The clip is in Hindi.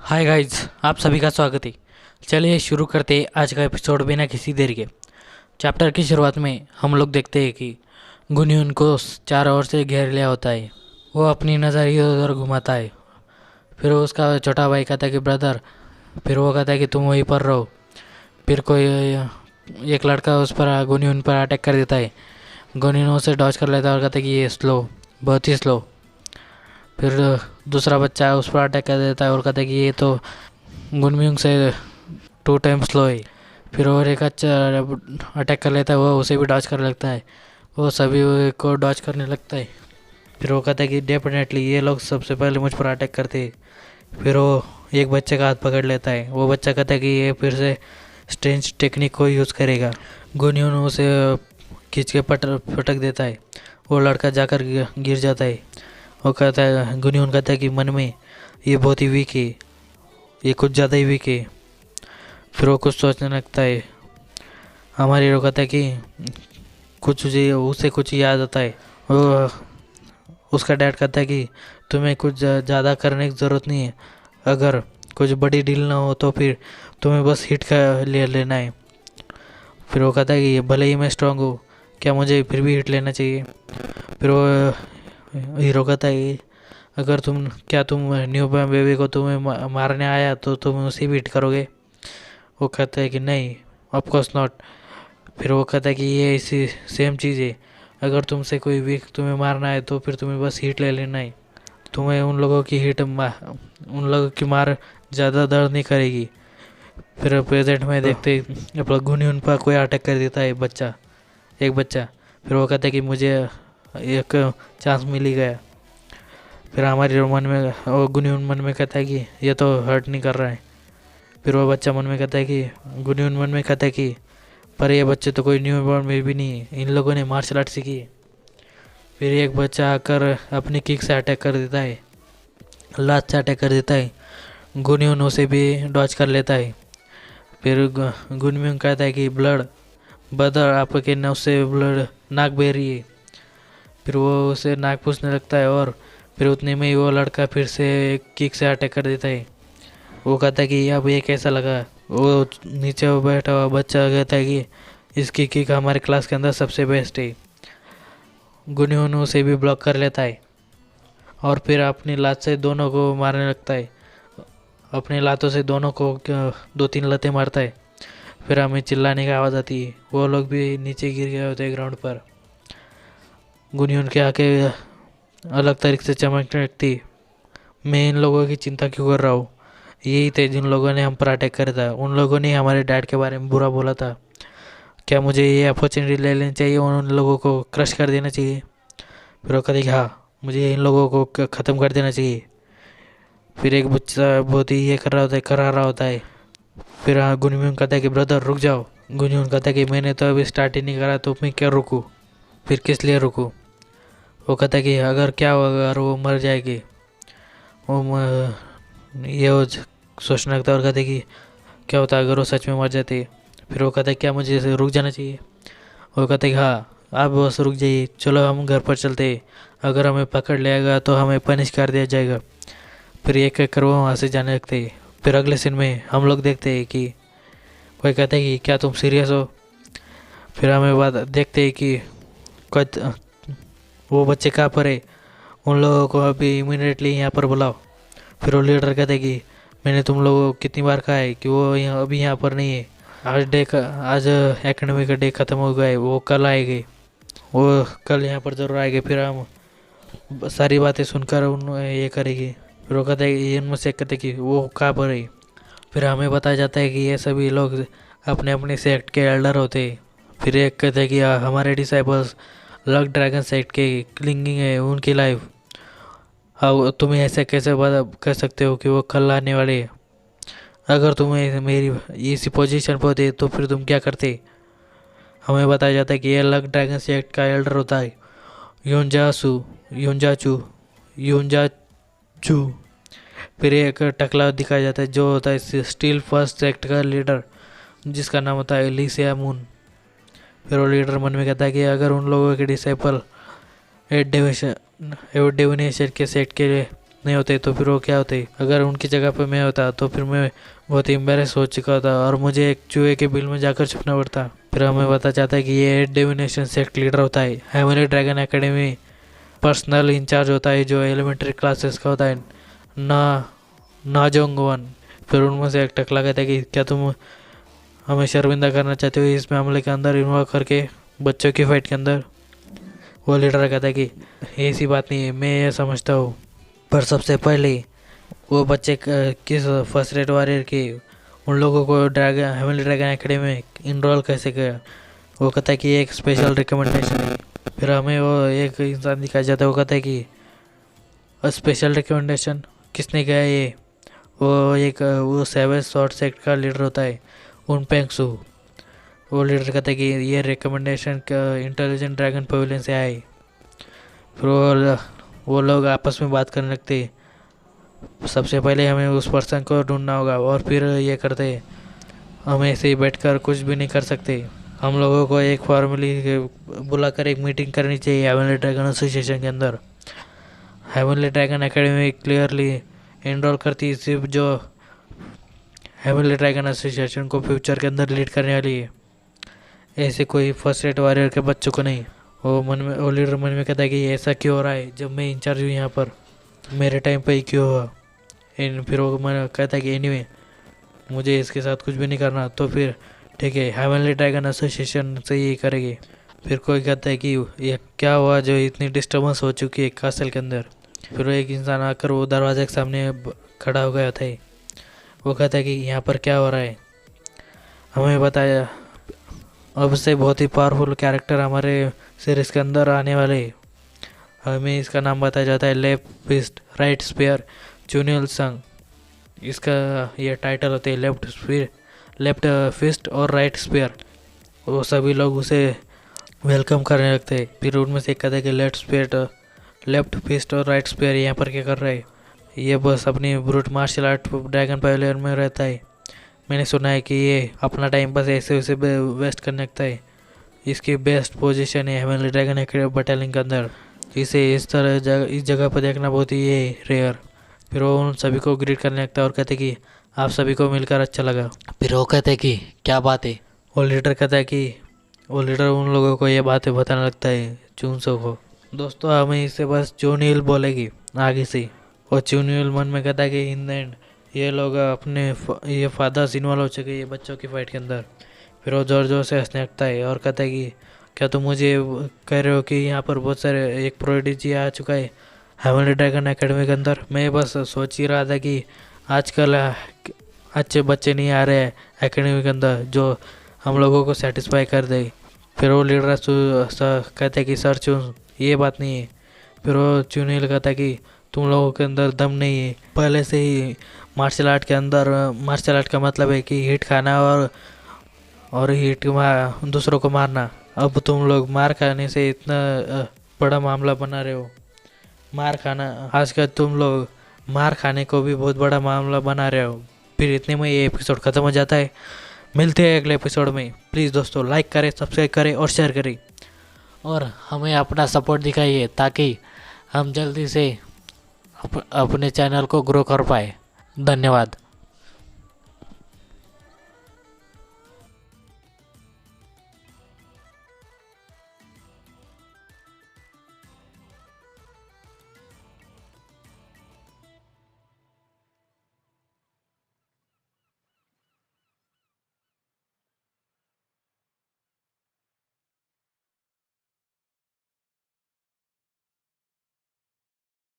हाय गाइस, आप सभी का स्वागत है। चलिए शुरू करते हैं आज का एपिसोड बिना किसी देरी के। चैप्टर की शुरुआत में हम लोग देखते हैं कि गुनयुन को चारों ओर से घेर लिया होता है। वो अपनी नज़र इधर उधर घुमाता है। फिर उसका छोटा भाई कहता है कि ब्रदर। फिर वो कहता है कि तुम वहीं पर रहो। फिर कोई एक लड़का उस पर गुनयुन पर अटैक कर देता है। गुनयुन उसे डॉज कर लेता है और कहता है कि ये स्लो, बहुत ही स्लो। फिर दूसरा बच्चा उस पर अटैक कर देता है और कहता है कि ये तो गुनम्यूंग से 2 टाइम स्लो है। फिर और एक अच्छा अटैक कर लेता है, वो उसे भी डॉज करने लगता है। वो सभी को डॉज करने लगता है। फिर वो कहता है कि डेफिनेटली ये लोग सबसे पहले मुझ पर अटैक करते हैं। फिर वो एक बच्चे का हाथ पकड़ लेता है। वो बच्चा कहता है कि ये फिर से स्ट्रेंज टेक्निक को यूज़ करेगा। गुनयून उसे खींच के पटक देता है। वो लड़का जाकर गिर जाता है। वो कहता है, गुनयून कहता है कि मन में ये बहुत ही वीक है, ये कुछ ज़्यादा ही वीक है। फिर वो कुछ सोचने लगता है। हमारे हीरो कहता है कि उसे कुछ याद आता है। वो उसका डैड कहता है कि तुम्हें कुछ ज़्यादा करने की ज़रूरत नहीं है। अगर कुछ बड़ी डील ना हो तो फिर तुम्हें बस हिट का ले लेना है। फिर वो कहता है कि भले ही मैं स्ट्रांग हूँ, क्या मुझे फिर भी हिट लेना चाहिए। फिर वो हीरो कहता है कि अगर तुम न्यू बेबी को तुम्हें मारने आया तो तुम उसे भी हिट करोगे। वो कहता है कि नहीं, ऑफ कोर्स नॉट। फिर वो कहता है कि ये इसी सेम चीज़ है। अगर तुमसे कोई वीक तुम्हें मारना है तो फिर तुम्हें बस हिट ले लेना है। तुम्हें उन लोगों की उन लोगों की मार ज़्यादा दर्द नहीं करेगी। फिर प्रेजेंट में देखते अपना गुनी उन पर कोई अटैक कर देता है एक बच्चा। फिर वो कहता है कि मुझे एक चांस मिल ही गया। फिर हमारे मन में वो गुनयुन मन में कहता है कि ये तो हर्ट नहीं कर रहा है। फिर वो बच्चा मन में कहता है कि गुनयुन मन में कहता है कि पर ये बच्चे तो कोई न्यू बॉर्न बेबी नहीं है, इन लोगों ने मार्शल आर्ट सीखी है। फिर एक बच्चा आकर अपनी किक से अटैक कर देता है, लात से अटैक कर देता है। गुनयुन उसे भी डॉच कर लेता है। फिर गुनयुन कहता है कि ब्रदर आपके नस से ब्लड नाक बह रही है। फिर वो उसे नाक पूछने लगता है और फिर उतने में ही वो लड़का फिर से किक से अटैक कर देता है। वो कहता है कि अब ये कैसा लगा। वो नीचे बैठा हुआ बच्चा कहता है कि इसकी किक हमारे क्लास के अंदर सबसे बेस्ट है। गुनयुन उसे भी ब्लॉक कर लेता है और फिर अपनी लात से दोनों को मारने लगता है। अपनी लातों से दोनों को 2-3 लतें मारता है। फिर हमें चिल्लाने की आवाज़ आती है। वो लोग भी नीचे गिर गए होते हैं ग्राउंड पर। गुनयुन के आके अलग तरीके से चमकने लगती। मैं इन लोगों की चिंता क्यों कर रहा हूँ, यही थे जिन लोगों ने हम पर अटैक करा था। उन लोगों ने हमारे डैड के बारे में बुरा बोला था। क्या मुझे ये अपॉर्चुनिटी ले लेनी चाहिए और उन लोगों को क्रश कर देना चाहिए। फिर वो कहते कि हाँ, मुझे इन लोगों को ख़त्म कर देना चाहिए। फिर एक बच्चा बहुत ही ये करा रहा होता है। फिर हाँ, गुनयुन कहता है कि ब्रदर रुक जाओ। गुनयुन कहता है कि मैंने तो अभी स्टार्ट ही नहीं करा तो मैं क्या रुकूँ, फिर किस लिए रुकूँ। वो कहता है कि अगर क्या होगा, अगर वो मर जाएगी। वो सोचने लगता है और कहते कि क्या होता है अगर वो सच में मर जाती है। फिर वो कहता है क्या मुझे ऐसे रुक जाना चाहिए। वो कहते कि हाँ, आप बस रुक जाइए, चलो हम घर पर चलते हैं। अगर हमें पकड़ लिया तो हमें पनिश कर दिया जाएगा। फिर एक एक कर वो वहाँ से जाने लगते हैं। फिर अगले सीन में हम लोग देखते हैं कि कोई कहता है कि क्या तुम सीरियस हो। फिर हमें बात देखते हैं कि वो बच्चे कहाँ पर है, उन लोगों को अभी इमीडिएटली यहाँ पर बुलाओ। फिर वो लीडर कहते हैं कि मैंने तुम लोगों को कितनी बार कहा है कि वो अभी यहाँ पर नहीं है। आज एकेडमी का डे ख़त्म हो गया है, वो कल आएंगे। वो कल यहाँ पर ज़रूर आएंगे। फिर हम सारी बातें सुनकर उन ये करेंगे। फिर वो कहते हैं ये उनमें से कहते कि वो कहाँ पर है। फिर हमें बताया जाता है कि ये सभी लोग अपने अपने सेक्ट के एल्डर होते हैं। फिर एक कहते हैं कि हमारे डिसाइबल्स लक ड्रैगन सेक्ट के क्लिंगिंग है उनकी लाइफ। हाँ, तुम्हें ऐसे कैसे कह सकते हो कि वो कल आने वाले हैं। अगर तुम्हें मेरी इसी पोजीशन पर दे तो फिर तुम क्या करते। हमें बताया जाता है कि ये लक ड्रैगन सेक्ट का एल्डर होता है यूनजाचू यूनजाचू। फिर एक टकला दिखाया जाता है जो होता है स्टील फर्स्ट सेक्ट का लीडर, जिसका नाम होता है एलिसिया मून। फिर वो लीडर मन में कहता है कि अगर उन लोगों के डिसाइपल एड डिविनेशन के सेक्ट के नहीं होते तो फिर वो क्या होते। अगर उनकी जगह पे मैं होता तो फिर मैं बहुत ही एम्बेरस हो चुका था और मुझे एक चूहे के बिल में जाकर छुपना पड़ता। फिर हमें पता चलता है कि ये डिविनेशन सेक्ट लीडर होता है, heavenly dragon academy personal incharge होता है जो एलिमेंट्री क्लासेस का होता है, ना नाजोंगवन। फिर उनमें से एक टकला कहता है कि क्या तुम हमें शर्मिंदा करना चाहते हो इस मामले के अंदर इन्वॉल्व करके बच्चों की फाइट के अंदर। वो लीडर कहता है कि ऐसी बात नहीं है, मैं ये समझता हूँ, पर सबसे पहले वो बच्चे किस फर्स्ट रेट वॉरियर के उन लोगों को ड्रैगन हेवनली ड्रैगन एकेडमी में इनरोल कैसे किया। वो कहता है कि ये एक स्पेशल रिकमेंडेशन है। फिर हमें वो एक इंसान दिखाया जाता है, वो कहता है कि स्पेशल रिकमेंडेशन किसने किया है ये। वो सेवेज शॉर्ट सेक्ट का लीडर होता है उन पेंगसू। वो लीडर कहता है कि ये रिकमेंडेशन इंटेलिजेंट ड्रैगन पवेलियन से आए। फिर वो लोग आपस में बात करने लगते। सबसे पहले हमें उस पर्सन को ढूंढना होगा और फिर ये करते। हम ऐसे ही बैठकर कुछ भी नहीं कर सकते, हम लोगों को एक फॉर्मली बुलाकर एक मीटिंग करनी चाहिए हेवनली ड्रैगन एसोसिएशन के अंदर। Heavenly dragon academy clearly enrol करती है सिर्फ जो हेवनली ड्रैगन एसोसिएशन को फ्यूचर के अंदर लीड करने वाली है, ऐसे कोई फर्स्ट रेट वॉरियर के बच्चों को नहीं। वो लीडर मन में कहता है कि ऐसा क्यों हो रहा है, जब मैं इंचार्ज हूँ यहाँ पर मेरे टाइम पे ही क्यों हुआ। फिर वो मन कहता है कि एनीवे मुझे इसके साथ कुछ भी नहीं करना, तो फिर ठीक है हेवनली ड्रैगन एसोसिएशन से यही करेगी। फिर कोई कहता है कि ये क्या हुआ जो इतनी डिस्टर्बेंस हो चुकी है कासल के अंदर। फिर वो एक इंसान आकर वो दरवाजे के सामने खड़ा हो गया था। वो कहता है कि यहाँ पर क्या हो रहा है। हमें बताया अब से बहुत ही पावरफुल कैरेक्टर हमारे सीरीज़ के अंदर आने वाले। हमें इसका नाम बताया जाता है लेफ्ट फिस्ट राइट स्पेयर चुनियल संग। इसका ये टाइटल होते हैं लेफ्ट फिस्ट और राइट स्पेयर। वो सभी लोग उसे वेलकम करने लगते हैं। फिर उनमें से एक कहते हैं कि लेफ्ट फिस्ट और राइट स्पेयर यहाँ पर क्या कर रहा है। ये बस अपनी brute martial art dragon pavilion में रहता है। मैंने सुना है कि ये अपना टाइम बस ऐसे वैसे वेस्ट करने लगता है। इसकी बेस्ट पोजीशन है हेवनली ड्रैगन एकेडमी बटालियन के अंदर। इसे इस जगह पर देखना बहुत ही रेयर। फिर वो उन सभी को ग्रीट करने लगता है और कहते कि आप सभी को मिलकर अच्छा लगा। फिर वो कहते कि क्या बात है। वो लीडर कहता है कि वो लीडर उन लोगों को ये बातें बताने लगता है चूनसो को। दोस्तों हमें इसे बस चूनियल बोलेगी आगे से। और चूनियल मन में कहता है कि इन द एंड ये लोग अपने ये फादर्स इन्वॉल्व हो चुके ये बच्चों की फाइट के अंदर। फिर वो जोर जोर से हंसने लगता है और कहता है कि क्या तुम मुझे कह रहे हो कि यहाँ पर बहुत सारे एक प्रोडिजी आ चुका है हेवनली ड्रैगन एकेडमी के अंदर। मैं बस सोच ही रहा था कि आजकल अच्छे बच्चे नहीं आ रहे हैं एकेडमी के अंदर जो हम लोगों को सेटिस्फाई कर दे। फिर वो लीडर कहते हैं कि सर चुन ये बात नहीं है। फिर वो चुनील कहता है कि तुम लोगों के अंदर दम नहीं है, पहले से ही मार्शल आर्ट के अंदर मार्शल आर्ट का मतलब है कि हिट खाना और दूसरों को मारना। अब तुम लोग मार खाने से इतना बड़ा मामला बना रहे हो। मार खाना आजकल तुम लोग मार खाने को भी बहुत बड़ा मामला बना रहे हो। फिर इतने में ये एपिसोड ख़त्म हो जाता है। मिलते हैं अगले एपिसोड में। प्लीज़ दोस्तों लाइक करें, सब्सक्राइब करें और शेयर करें और हमें अपना सपोर्ट दिखाइए ताकि हम जल्दी से अपने चैनल को ग्रो कर पाए। धन्यवाद।